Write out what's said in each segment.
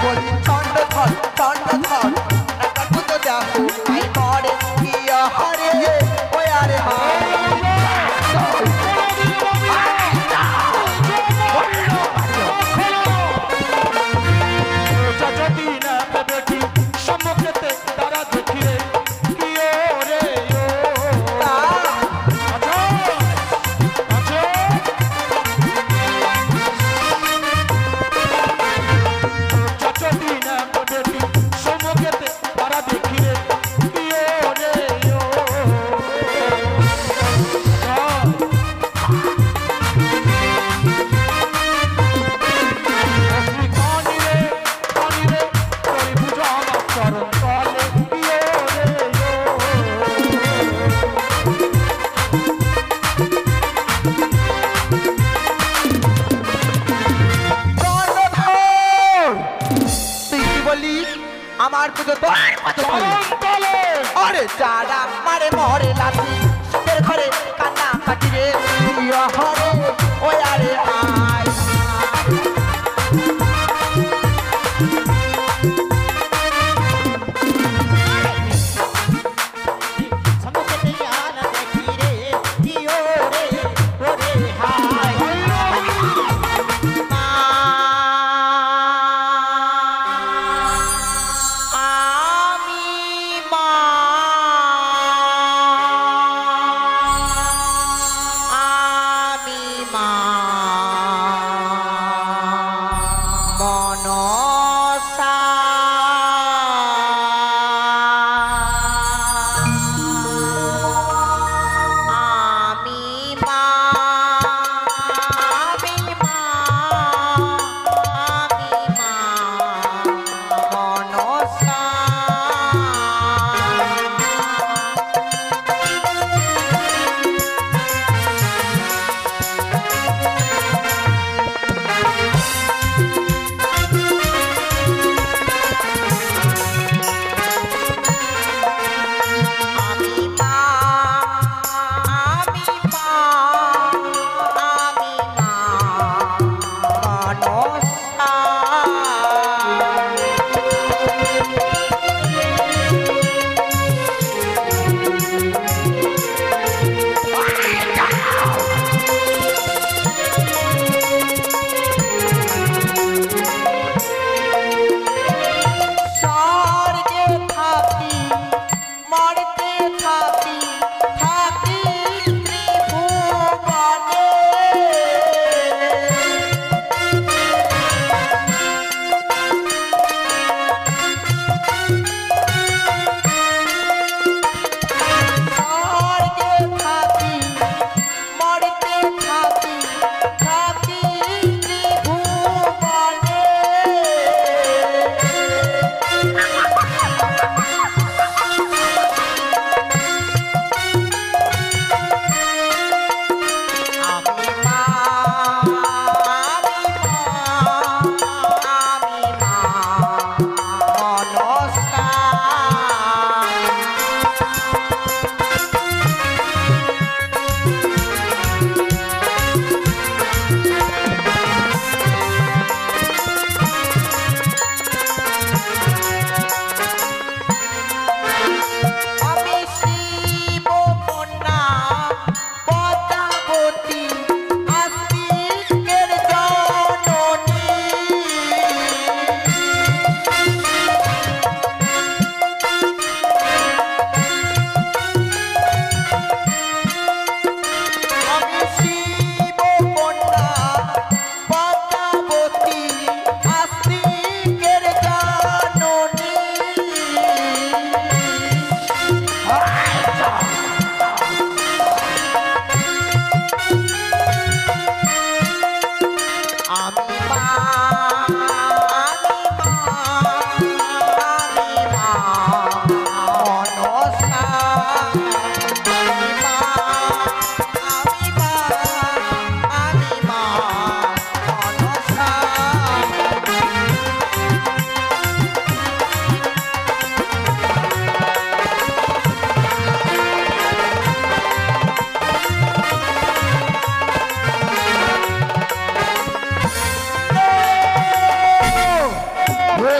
বলি চন্ড ধর একটা কুতো দেখো আই মরে কিয়া হরে ওই আরে আমার পুজো আরে যারা মারে মরে লাঠি তোর ঘরে কান্না কাটি রে হরে ওই আরে আয়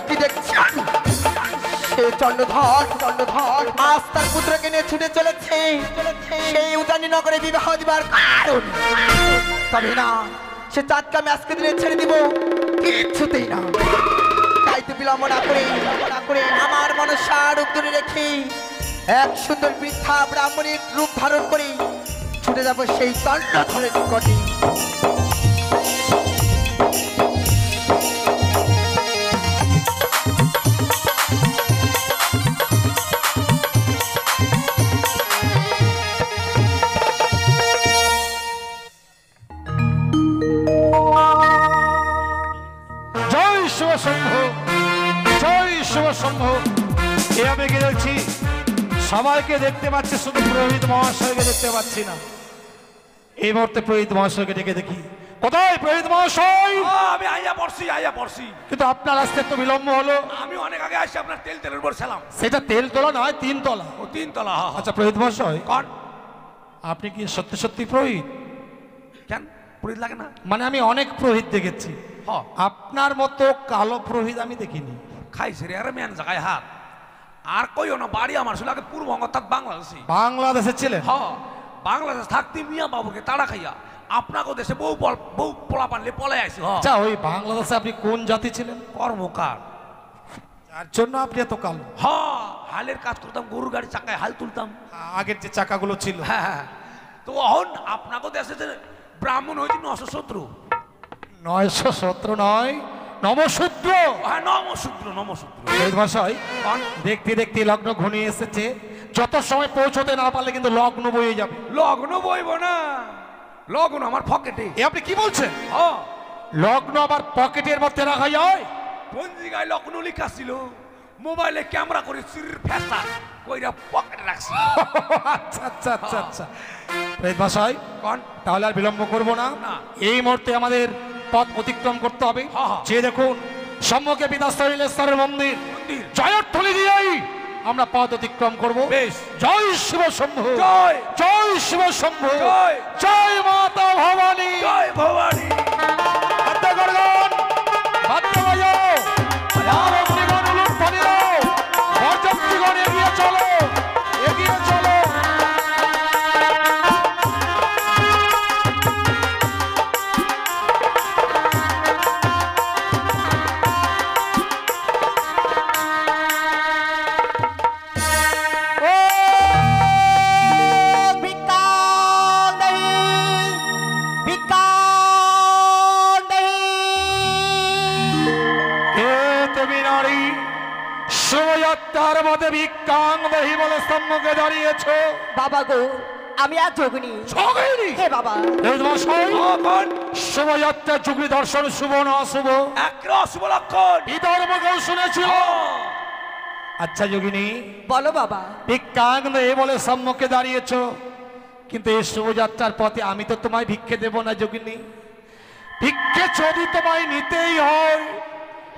কি দেখছেন? সে চন্দ্রধর আজ তার পুত্রকে নিয়ে ছুটে চলেছে সেই উজানি নগরে বিবাহ দিবার কারণ। তবে না, সে চাঁদকে আমি আজকে দিনে ছেড়ে দিব, কিছুতেই না। তাই তো বিলম্ব না করে আমার মনসা রূপ ধরে রেখে এক সুন্দর বৃদ্ধা ব্রাহ্মণীর রূপ ধারণ করে ছুটে যাব সেই চন্দ্রধরের নিকটে। সবাইকে দেখতে পাচ্ছি, শুধু পুরোহিত মহাশয়কে দেখতে পাচ্ছি না। এই মুহূর্তে পুরোহিত মহাশয়কে ডেকে দেখি। কোথায় পুরোহিত মহাশয়? আমি আইয়া পড়ছি। কিন্তু আপনার আসতে তো বিলম্ব হলো। আমি অনেক আগে আসছি, আপনার তেলের উপর ছিলাম। সেটা তেল তোলা নয়, 3 তলা। ও 3 তলা। আচ্ছা পুরোহিত মহাশয়, কোন আপনি কি সত্যি সত্যি পুরোহিত? কেন পুরোহিত লাগে না? মানে আমি অনেক পুরোহিত দেখেছি, আপনার মতো কালো পুরোহিত আমি দেখিনি। খাইছে রে আরে মেন জায়গায় হাত আর কইও না। বাড়ি আমার ছিল আগে পূর্ববঙ্গ, তার বাংলাদেশের ছেলে। বাংলাদেশ থাকতে মিয়া বাবুকে তাড়া খাইয়া আপনাকে দেশে বউ পোলা পানলে পলাই আইছি। আচ্ছা ওই বাংলাদেশে আপনি কোন জাতি ছিলেন? কর্মকার, যার জন্য আপনি এত কালো। হালের কাজ করতাম, গরুর গাড়ি চাকায় হাল তুলতাম, আগের যে চাকাগুলো ছিল। হ্যাঁ। তো এখন আপনাকে দেশে যে ব্রাহ্মণ হয়েছে 917। 917 নয়, নমশূদ্র। হ্যাঁ নমশূদ্র। ভাষায় দেখতে দেখতে লগ্ন ঘনিয়ে এসেছে। যত সময় পৌঁছতে না পারলে কিন্তু লগ্ন বয়ে যাবে। লগ্ন বইব না, লগ্ন আমার পকেটে। আপনি কি বলছেন? লগ্ন আবার পকেটের মধ্যে রাখা যায়? পঞ্জিকায় লগ্ন লেখা ছিল, মোবাইলে ক্যামেরা করে চুরির ফেসা কইরা পকেটে রাখছি। আচ্ছা ভাষায় তাহলে আর বিলম্ব করবো না, এই মুহূর্তে আমাদের পথ অতিক্রম করতে হবে। যে দেখুন সম্মুখে বিদ্যাস্থলের মন্দির, জয়ধ্বনি দিয়েই আমরা পথ অতিক্রম করবো। জয় শিব শম্ভু, জয় শিব শম্ভু, জয় মাতা ভবানী, জয় ভবানী। এগিয়ে চলো, এগিয়ে চলো। বাবা গো, আমি আর যোগিনী। হে বাবা, শোভাযাত্রা যোগী দর্শন শুভ না অশুভ? অশুভ লক্ষণ ধর্মকেও শুনেছিল। আচ্ছা যোগিনী বলো বাবা। ভিক্ষাঙ্গ বলে সম্মুখে দাঁড়িয়েছ, কিন্তু এই শোভাযাত্রার পথে আমি তো তোমায় ভিক্ষে দেব না যোগিনী। ভিক্ষে যদি তোমায় নিতেই হয়,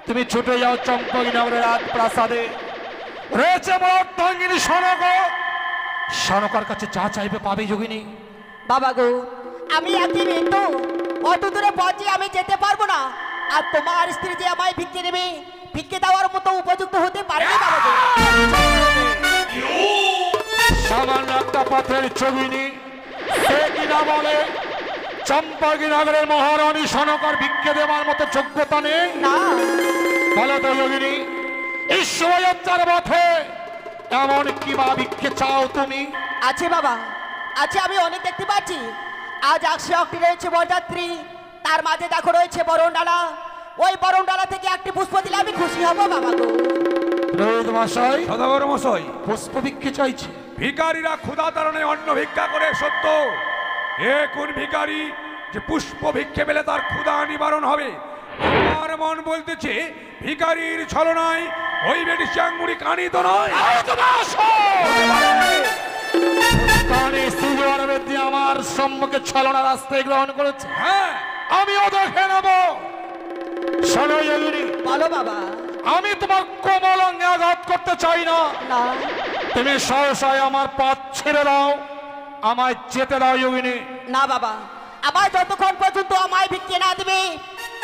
তুমি ছুটে যাও চম্পকনগরের রাজ প্রাসাদে রয়েছে বড় সনক। সনকার কাছে যা চাইবে পাবে যোগিনী। বাবা গো, আমি একদিন একটু অত দূরে পৌঁছে আমি যেতে পারবো না, আর তোমার স্ত্রী যে আমায় ভিক্ষে দেবে, ভিক্ষে দেওয়ার মতো উপযুক্ত হতে পারবে বাবা গো। সামান্য একটা পথের যোগিনী, সে কিনা বলে চম্পকনগরের মহারানী সনকার ভিক্ষে দেওয়ার মতো যোগ্যতা নেই? না। বলো তো যোগিনী, এই শোভাযাত্রার পথে এমন কি বা ভিক্ষে চাও তুমি? আছে বাবা, আছে, আমি অনেক দেখতে পাচ্ছি। আজ 101টি রয়েছে বরযাত্রী, তার মাঝে দেখো রয়েছে বরণডালা। ওই বরণডালা থেকে একটি পুষ্প দিলে আমি খুশি হব বাবা গো। সদাগর মশাই, পুষ্প ভিক্ষে চাইছে। ভিখারীরা ক্ষুধা তাড়নে অন্ন ভিক্ষা করে সত্য, এ কোন ভিখারি যে পুষ্প ভিক্ষে পেলে তার ক্ষুধা নিবারণ হবে? আমার মন বলতেছে ভিখারির ছলনায় ওই বেটি চাঙ্গুড়ি কানি তো নয়। আমার সম্মুখে ছলনা রাস্তায় গ্রহণ করেছে। হ্যাঁ, আমিও দেখে নেব। শোনো যোগিনী, বলো বাবা। আমি তোমার কোমল অঙ্গে আঘাত করতে চাই না। তুমি সহসায় আমার পথ ছেড়ে দাও, আমায় যেতে দাও যোগিনী। না বাবা, আমার যতক্ষণ পর্যন্ত আমায় ভিক্ষে না দিবে,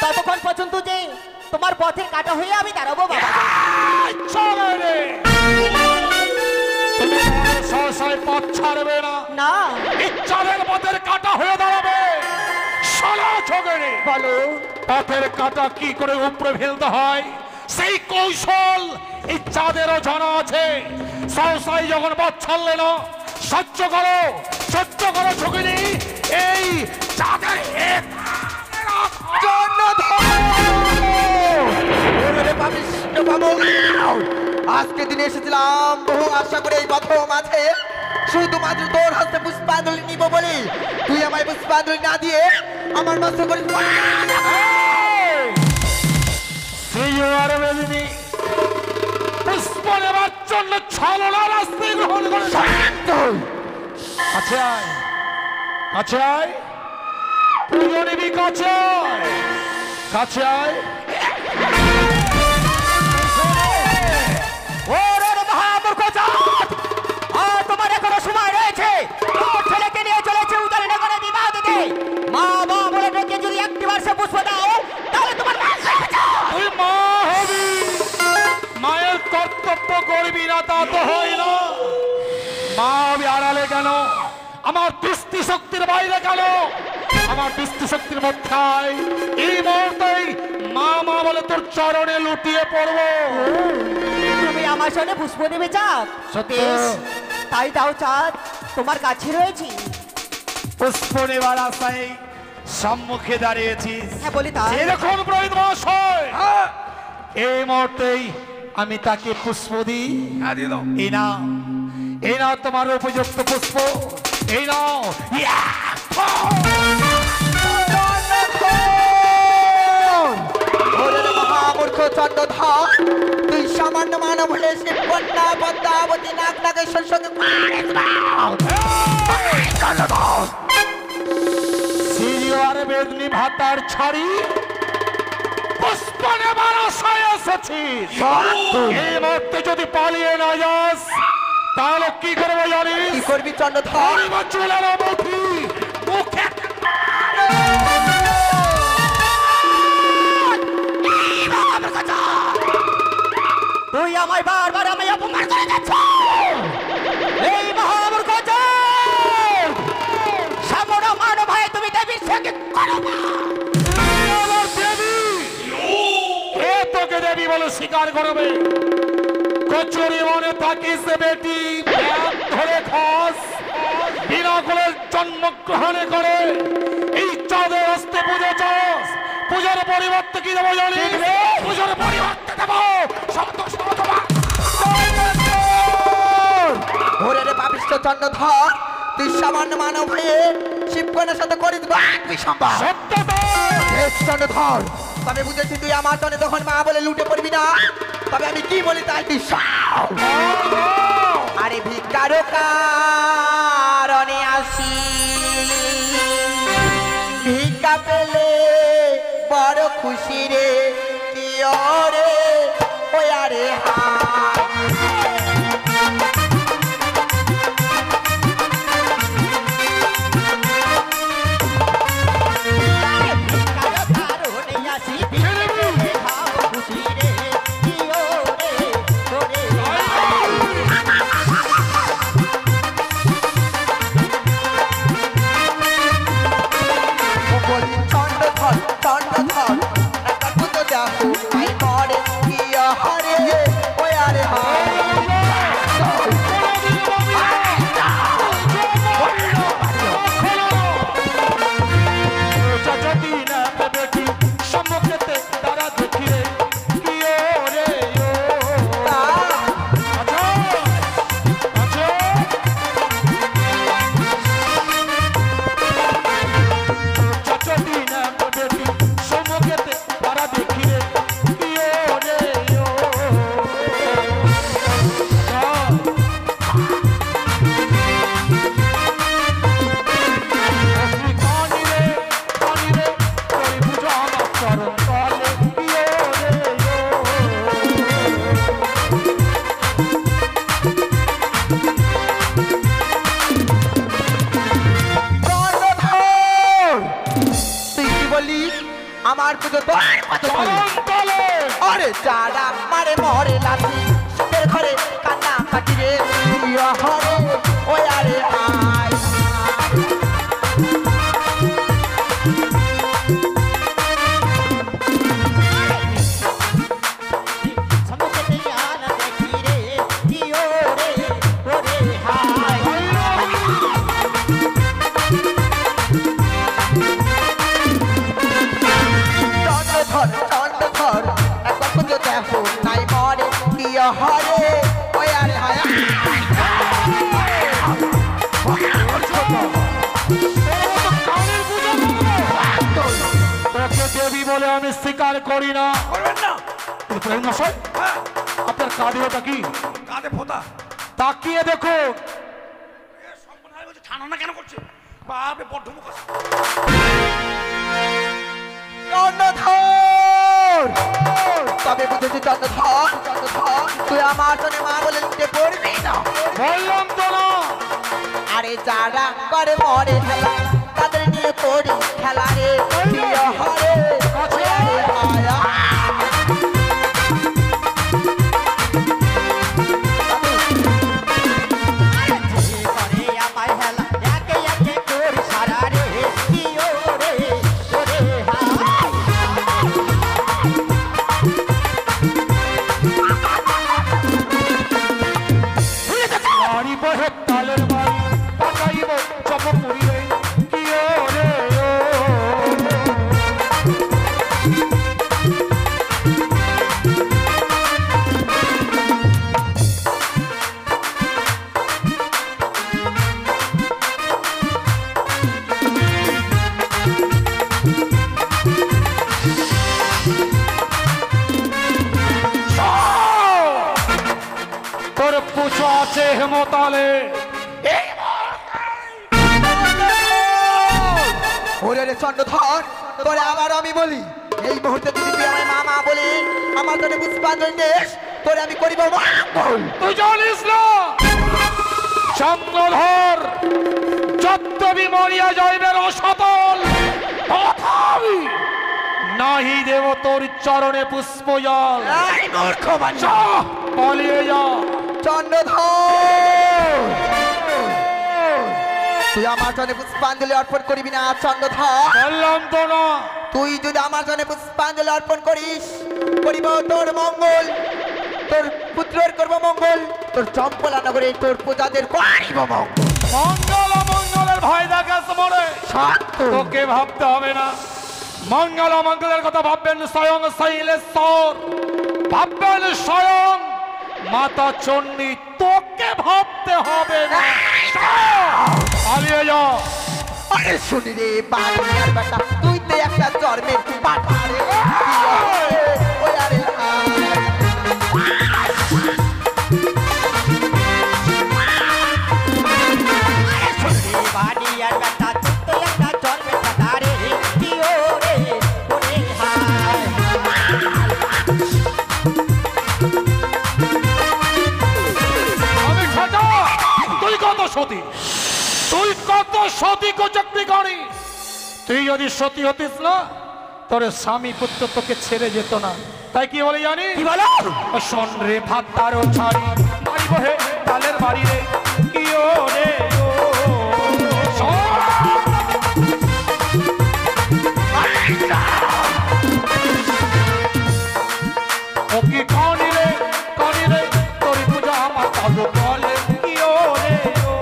ততক্ষণ পর্যন্ত যে তোমার পথের কাটা হয়ে আমি দাঁড়াবো বাবা। চলে রে তুমি সহসায় পথ ছাড়বে না, না ইচ্ছাদের পথের কাটা হয়ে দাঁড়াবে। শালা ছোকরে বলো পথের কাটা কি করে উপরে ফেলতে হয় সেই কৌশল ইচ্ছাদেরও জানা আছে। সহসাই যখন পথ ছাড়লে না, সহ্য করো ছোকরি, এই চাঁদের আজকে দিনে এসেছিলাম বহু আশা করে এই প্রথম আছে শুধুমাত্র তোর হাতে পুষ্পাঞ্জলি নিব বলে তুই আমায় পুষ্পাঞ্জলি না দিয়ে আমার নষ্ট করিস। পুষ্প নেবার জন্য ছলনার রাস্তায় গ্রহণ করে কাছে আয়, কাছে আয়, পুজো নিবি, কাছে আয়, কাছে আয়। ওরে মহামূর্খ জাত, আর তোমার এখনো সময় রয়েছে। তোর ছেলেকে নিয়ে চলেছে উদাহরণ করে বিবাহ দিতে। মা মা বলে ডেকে যদি একটিবার সে পুষ্প দাও তাহলে তোমার মা তুই মা হবি, মায়ের কর্তব্য করবি না তা তো হয় না। মা হবি আড়ালে কেন, আমার দৃষ্টি শক্তির বাইরে কেন, আমার দৃষ্টি শক্তির মধ্যে এই মুহূর্তেই মা মা বলে তোর চরণে লুটিয়ে পড়বো। তুমি আমার সামনে পুষ্প দেবে চাঁদ? সত্য। বেশ, তাই দাও চাঁদ, তোমার কাছে রয়েছি। পুষ্প নেবার আশায় সম্মুখে দাঁড়িয়েছিস। হ্যাঁ বলি তাই। এরকম পুরোহিত মহাশয়, এই মুহূর্তেই আমি তাকে পুষ্প দিই। দিয়ে দাও। এই নাও তোমার উপযুক্ত পুষ্প, এই নাও। মহামূর্খ চন্দ্রধর, তুই সামান্য মানব হলে সে কন্যা পদ্মাবতী নাক নাগেশ্বর সঙ্গে সিরিয়ার বেদনি ভাতার ছাড়ি পুষ্প নেবার আশায় এসেছিস। এই মুহূর্তে যদি পালিয়ে না যাস তাহলে কি করবো জানিস? কি করবি চন্দ্রধর? চুলের মুঠি মুখে তুই আমায় বারবার আমায় অপমান করে যাচ্ছ। এই মহামূর্খ জাত, সামান্য মানব হয়ে তুমি দেবীর সঙ্গে করো না। দেবী কে তোকে দেবী বলে স্বীকার করবে? কচুরি মনে থাকিস বেটি, ব্যাগ ধরে খাস, বিনা কুলের জন্মগ্রহণে করে এই চাঁদের হস্তে পুজো চাস। পূজার পরিবর্তে কি দেবো জানিস? পূজার পরিবর্তে দেবো ওরে পাপিষ্ঠ চন্দ্রধর, তুই সামান্য মানব হয়ে শিবকন্যার সাথে করে দিবি চন্দ্রধর। তবে বুঝেছি তুই আমার জন্য তখন মা বলে লুটে পড়বি না। তবে আমি কি বলি তাই তুই আরে ভিক্ষারও কারণে আসি, ভিক্ষা পেলে বড় খুশি রে, কি ওরে ওই আরে হা চন্দ্রধর, চন্দ্রধর, একটা পুজো দেখো, আই মরে আমারে মরে লাথি সুখের ঘরে কান্না কাটি রে প্রিয় হরে ওই আরে হায় সম্মুখে দিয়া না দেখি রে প্রিয় রে ওরে হায় চন্দ্রধর একবার খুঁজে দেখো নাই মরে প্রিয় হরে ওই আরে হায় তোকে দেবী বলে আমি স্বীকার করি না। করবেন না। কিন্তু প্রেম মশাই, হ্যাঁ, আপনার কাঁধে ওটা কি? কাঁধে ফোঁতা। তাকিয়ে দেখুন। এ সম্প্রদায় বলছে, ঠান্ডা না কেন করছে? বাপরে বড্ড মুখ আছে। চন্দ্রধর তবে বুঝেছি চন্দ্রধর তুই আমার জন্য মা বলে নিতে পড়বি না বললাম তো না। আরে যারা করে মরে খেলা তাদের নিয়ে করি খেলা রে প্রিয় হরে ওই আরে হায় যে করে আমায় হেলা একে একে করি সারা রে প্রিয় রে ওরে হায় বাড়ি বহে তালের বাড়ি পাকাইব চপপুরি রে কি রে ও। তোর পুজো আছে হেমতালে। ওরে রে চন্দ্রধর তোরে আবার আমি বলি এই মুহূর্তে যদি তুই আমার মা মা বলি আমার জন্য পুষ্পাঞ্জলি দেশ তোরে আমি করিব মঙ্গল তুই জানিস না চন্দ্রধর যদ্যপি মরিয়া যাইবে রসতল তথাপি নাহি দেব তোর চরণে পুষ্প জল। এই মূর্খ বাঞ্ছা যা, পালিয়ে যা। চন্দ্রধর তুই আমার জন্য পুষ্পাঞ্জলি অর্পণ করবি না চন্দ্রধর বললাম তো না। তুই যদি আমার জন্য পুষ্পাঞ্জলি অর্পণ করিস করিব তোর মঙ্গল তোর পুত্রের করব মঙ্গল তোর চম্পলা নগরে তোর প্রজাদের করিব মঙ্গল মঙ্গল অমঙ্গলের ভয় দেখাস মরে সত্য তোকে ভাবতে হবে না। মঙ্গল অমঙ্গলের কথা ভাববেন স্বয়ং শৈলেশ্বর, ভাববেন স্বয়ং মাতা চণ্ডী, তোকে ভাবতে হবে না। পালিয়ে যা। আরে শুনি রে বাংলার বেটা তুই তো একটা জন্মের পাঠা রে ওই আরে বাড়ি আর বেটা তো একটা জন্মে ফাটা রে প্রিয় রে ওরে হায় আমি খাজা, তুই কত সতী, তুই কত সতী কোচক্রি করি। তুই যদি সতী হতিস না তোর স্বামী পুত্র তোকে ছেড়ে যেত না। তাই কি বলে জানি? কি বলো? শোন রে ভাতারও ছাড়ি বাড়ি বহে তালের বাড়ি রে কি ও রে ও। শোন। ও কি কানি রে তোর পূজা আমার পাবো বলে কি ও রে ও।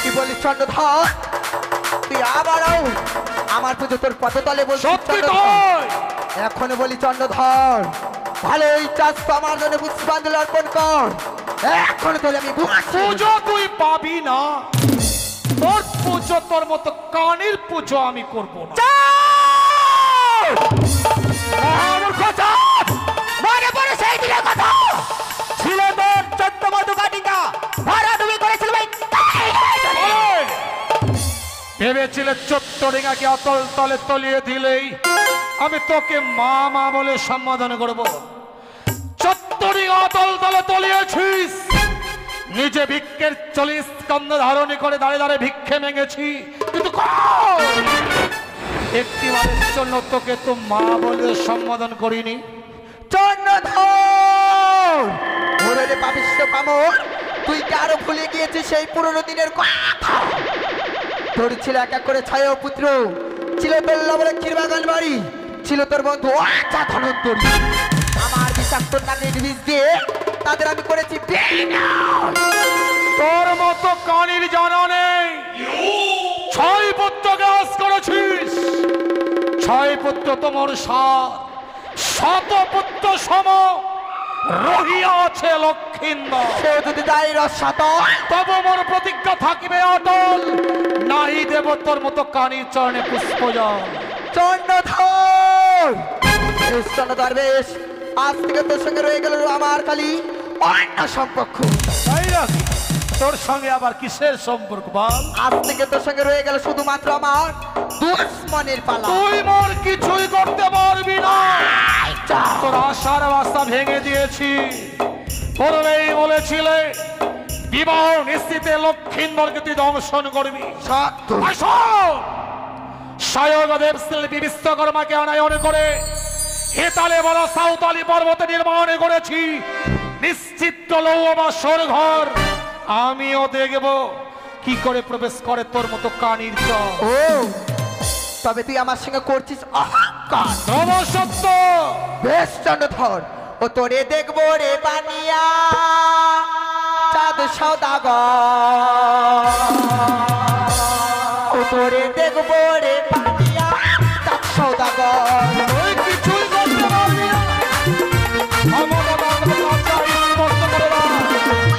কি বলিস চন্দ্রধর তুই আবারও আমার পুজো তোর পদতলে বলছিস সত্যি চন্দ্রধর? কই? এখন বলি চন্দ্রধর ভালোই চাস তো আমার জন্য পুষ্পাঞ্জলি অর্পণ কর এখন তোর আমি পুজো তুই পাবি না। তোর পুজো তোর মতো কানির পুজো আমি করবো না। মনে পড়ে সেই দিনের কথা ছিল তোর চোদ্দ মধুকাটিকা ভাড়া তুমি করেছিল ভাই ওই! ভেবেছিলে চত্বরিঙাকে অতল তলে তলিয়ে দিলেই আমি তোকে মা মা বলে সম্বোধন করব। চত্বরিঙা অতল তলে তলিয়েছিস, নিজে ভিক্ষের 40 স্কন্ধ ধারণী করে দাঁড়ে দাঁড়ে ভিক্ষে মেঙেছি, কিন্তু কই? একটিবারের জন্য তোকে তো মা বলে সম্বোধন করিনি। চন্দ্রধর ওরে রে পাপিষ্ঠ পামর, তুই কি আরো ভুলে গিয়েছিস সেই পুরনো দিনের কথা? তোর ছিল এক এক করে 6 পুত্র, ছিল তোর লবলক্ষীর বাগান বাড়ি, ছিল তোর বন্ধু আচ্ছা ধনন্তরী। আমার বিষাক্ত নাগের বীজ দিয়ে তাদের আমি করেছি বিনাশ। তোর মতো কানির জানা নেই। 6 পুত্র গ্রাস করেছিস, 6 পুত্র তোমার সার, 100 পুত্র সম রহিয়া আছে লক্ষিন্দর। সে যদি যাই রসাত, তবে মোর প্রতিজ্ঞা থাকিবে অটল, নাহি দেব তোর মতো কানির চরণে পুষ্পজল। চন্দ্রধর বেশ চন্দ্রধর বেশ, আজ থেকে তোর সঙ্গে রয়ে গেল আমার খালি অন্য সম্পর্ক। তাই নাকি? তোর সঙ্গে আবার কিসের সম্পর্ক বল? আজ থেকে তোর সঙ্গে রয়ে গেল শুধুমাত্র আমার দুশ্মনের পালা। তুই মোর কিছুই করতে পারবি না। তোর আশার বাস্তা ভেঙে দিয়েছি। পূর্বেই বলেছিলে বিবাহ নিশ্চিতে লক্ষিন্দরকে তুই দংশন করবি। সত্য স্বয়ংদেব শিল্পী বিশ্বকর্মাকে আনায়ন করে হেতালে বড় সাঁওতালি পর্বতে নির্মাণ করেছি নিশ্চিত লৌহবাসর ঘর। আমিও দেখব কি করে প্রবেশ করে তোর মতো কানির চর। ও তবে তুই আমার সঙ্গে করছিস অহংকার। নবসত্য বেশ চন্দ্রধর, ও তোরে দেখবো রে বানিয়া চাঁদ সওদাগর, ও তোরে দেখবো রে বানিয়া চাঁদ সওদাগর। তুই কিছুই করতে পারবি না। আমার স্পষ্ট করে দাও।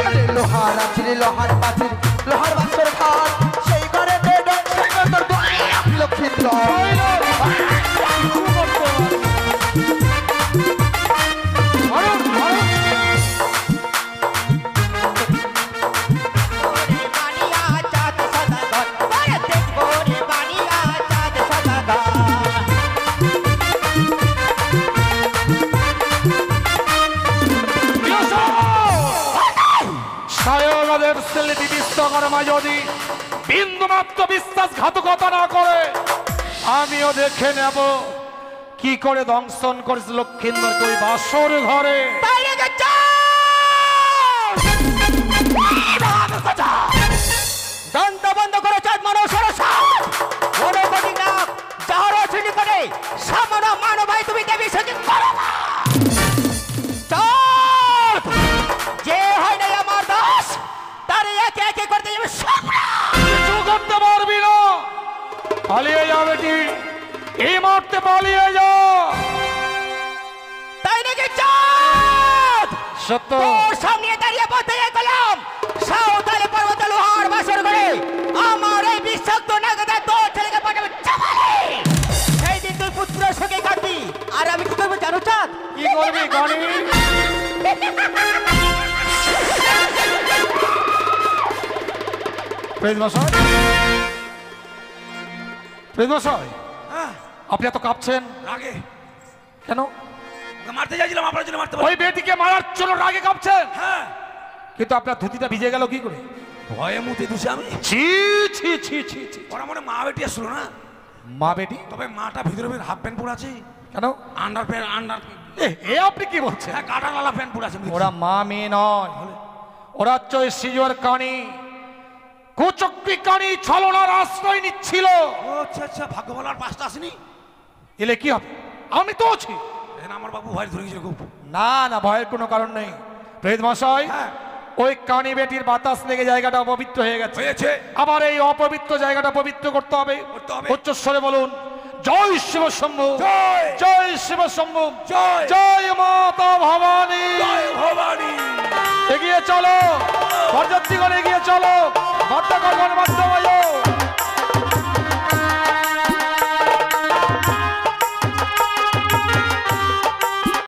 আরে লোহার আছে লোহার পাচির, লোহার বাসর ঘর, সেই ঘরে বেড তোর লক্ষ্মীন্দর। স্বয়ংদেব শিল্পী বিশ্বকর্মা যদি বিন্দুমাত্র বিশ্বাসঘাতকতা না করে, আমিও দেখে নেব কি করে দংশন করেছে লক্ষিন্দরকে ওই বাসর ঘরে। দন্ত বন্ধ করে চাঁদ মানব সরসাত অনুপতি নাক যাহার অশ্বিনী করে সামনা মানব ভাই তুমি দেবী সঙ্গে করো না। চাঁদ যে হয় না আমার দাস তার একে একে করতে যাবে কিছু করতে পারবি না। পালিয়ে যা বেটি, এই মুহূর্তে পালিয়ে যা। তাই নাকি চাঁদ? সত্য তোর সামনে দাঁড়িয়ে বলতে গেলাম সাঁওতালি পর্বত লোহার বাসর করে আমার এই বিষাক্ত নাগদা তোর ছেলেকে পাঠাবে চাপালে। সেই দিন তুই পুত্রের সঙ্গে কাটবি আর আমি কি করবো জানো চাঁদ? কি করবি গানি? প্রেমশাই, প্রেমশাই, হ্যাঁ আপনি এত কাঁপছেন রাগে কেন? ওকে মারতে চাইছিলাম, আপনার জন্য মারতে ওই পারি। বেটিকে মারার জন্য রাগে কাঁপছেন, হ্যাঁ কিন্তু আপনার ধুতিটা ভিজে গেল কি করে? ভয়ে মুতে দুষে আমি। ছি ছি ছি ছি ছি। ওরা মনে মা বেটি আসলো না, মা বেটি? তবে মাটা ভিতরে হাফ প্যান্ট পরে আছে, কেন? আন্ডার প্যান্ট আন্ডার এ আপনি কি বলছেন? হ্যাঁ কাটা লালা প্যান্ট পরে আছে। ওরা মা মেয়ে নয়, ওরা চয় সিজোর কানি, কুচক্রি কানি ছলনার আশ্রয় নিচ্ছিল। ও আচ্ছা আচ্ছা, ভাগ্য বলার পাঁচটা আসেনি। এলে কি হবে? আমি তো আছি। আমার বাবু ভয় ধরে গেছিল খুব। না না, ভয়ের কোনো কারণ নেই। প্রেত মশাই, হ্যাঁ ওই কানি বেটির বাতাস লেগে জায়গাটা অপবিত্র হয়ে গেছে। হয়েছে, আবার এই অপবিত্র জায়গাটা পবিত্র করতে হবে। করতে হবে। উচ্চস্বরে বলুন, জয় শিব শম্ভু, জয়। জয় শিব শম্ভু, জয়। জয় মাতা ভবানী। জয় ভবানী। এগিয়ে চলো, বরযাত্রীগণ এগিয়ে চলো, বাদ্যকর গণ